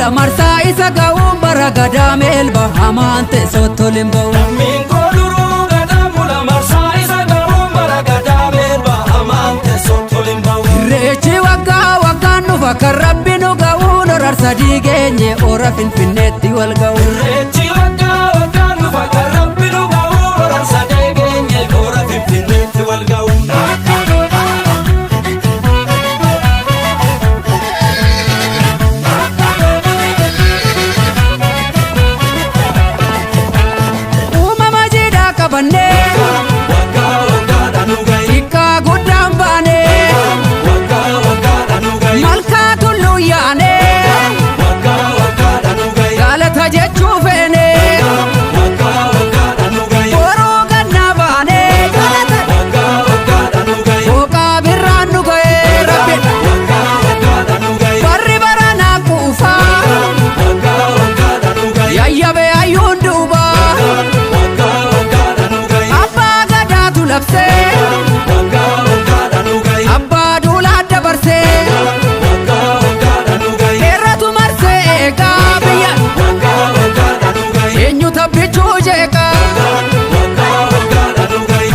mula marsaa isa ga'uun bara gadaa meelba hamaan teessoo tolin ba'u. Lammiin koo duruu gadaa mula marsaa isa ga'uun bara gadaa meelba hamaan teessoo tolin ba'u. Irreechi waggaa waggaan dhufa kan rabbi nu ga'uun horar sadii geenye ora finfinneetti wal ga'u. Irreechi waggaa waggaan dhufa kan rabbi nu ga'uun horar sadii geenye ora finfinneetti wal ga'u.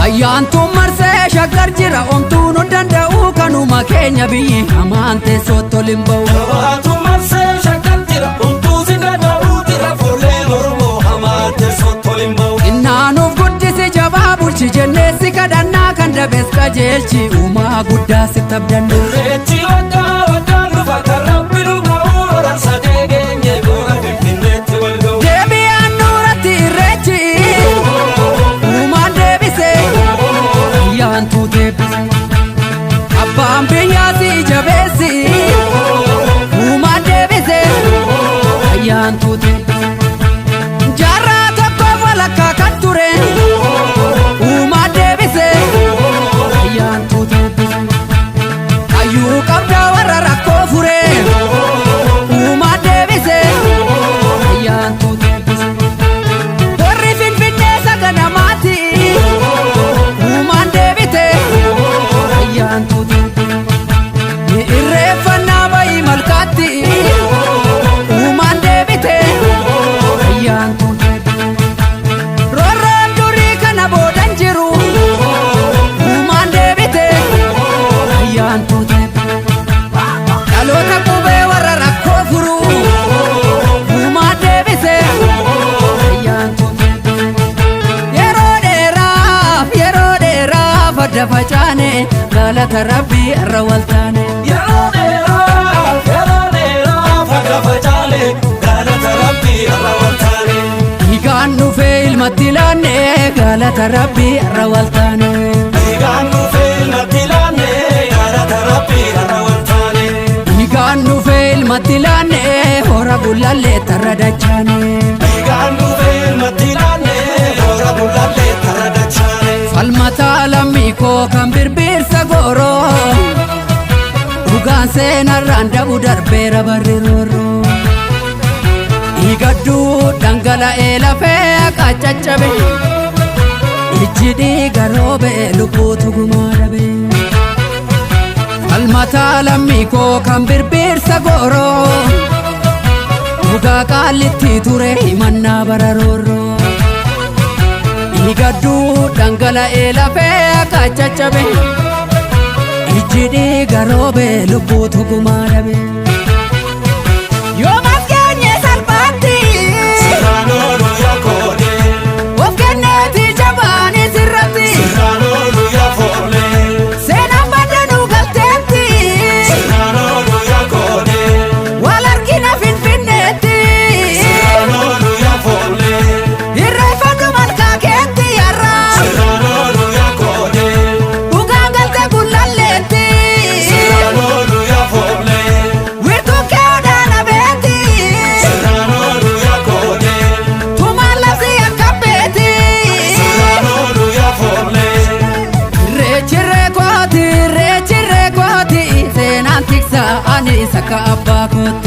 Ayyaantuun marsee shaggar jira omtuu nu danda'u kanuma keenya biyyi hamaan teessoo tolin ba'u. Ayyaantuun marsee shaggar jira omtuu si danda'u jira fuulleen Oromoo hamaan teessoo tolin ba'u. Innaanuuf guddisi jabaa bulchi jennee si kadhannaa kan dabees qajeelchi uumaa guddaa sitti abdannu. Irreechi waggaa waggaan dhufa kan rabbi nu ga'u horar sadii geenye ora finfinneetti wal ga'u. Deebi'aan nuuratti irreechi uumaan deebise ayyaantuu deebise abbaan biyyaasi jabeessi uumaan deebise ayyaantuu deebise jaarraa tokkoof walakkaa kan ture uumaan deebise ayyaantuu deebise hayyuu qabdaa warra rakkoo fure uumaan deebise ayyaantuu deebise warri finfinnee saganamaati uumaan deebite ayyaantuu deebise ni irreeffannaa bayi malkaatti uumaan deebite ayyaantuu deebise roorroon durii kana boodan jiru uumaan deebite ayyaantuu deebise dhaloota qubee warra rakkoo furu uumaan deebise ayyaantuu deebise yeroo dheeraaf adda facaane galata rabbii irra waltaane. Yeroo dheeraaf adda facaane galata rabbii irra waltaane. Dhiigaan dhufee ilmatti laanne galata rabbii irra waltaane. Dhiigaan dhufee ilmatti laanne galata rabbii irra waltaane. Dhiigaan dhufee ilmatti laanne hora gullallee tarra dachaane. Dhiigaan dhufee ilmatti laanne hora gullallee tarra dachaane. Falmataa lammii koo kan birbirsa gooroo dhugaan seenarraan dabu darbeera barri roorroo. Dhiigadduu dhangala'ee lafee qaccaccabe ijji dhiiga roobee lubbuutu gumaa dhabe. Falmataa lammii koo kan birbirsa gooroo dhugaa qaallitti ture himannaa bara roorroo. Dhiigadduu dhangala'ee lafee qaccaccabe ijji dhiiga roobee lubbuutu gumaa dhabe. Yoo maskeenye salphaatti Sirraan oolu yaa koodee. of kenneeti jabaani sirratti Sirraan oolu yaa foollee. seenaan baddanuu galteetti Sirraan oolu yaa koodee. wal argina finfinneetti Sirraan oolu yaa foollee. irreeffadhu malkaa keetti yarraa Sirraan oolu yaa koodee. dhugaan galte gullalleetti Sirraan oolu yaa foollee. wirtuu kee odaana beeti Sirraan oolu yaa koodee. tumaan labsi akka beeti Sirraan oolu yaa foollee. irreechirree kooti seenaan tiksa ani isa ka abbaa kooti.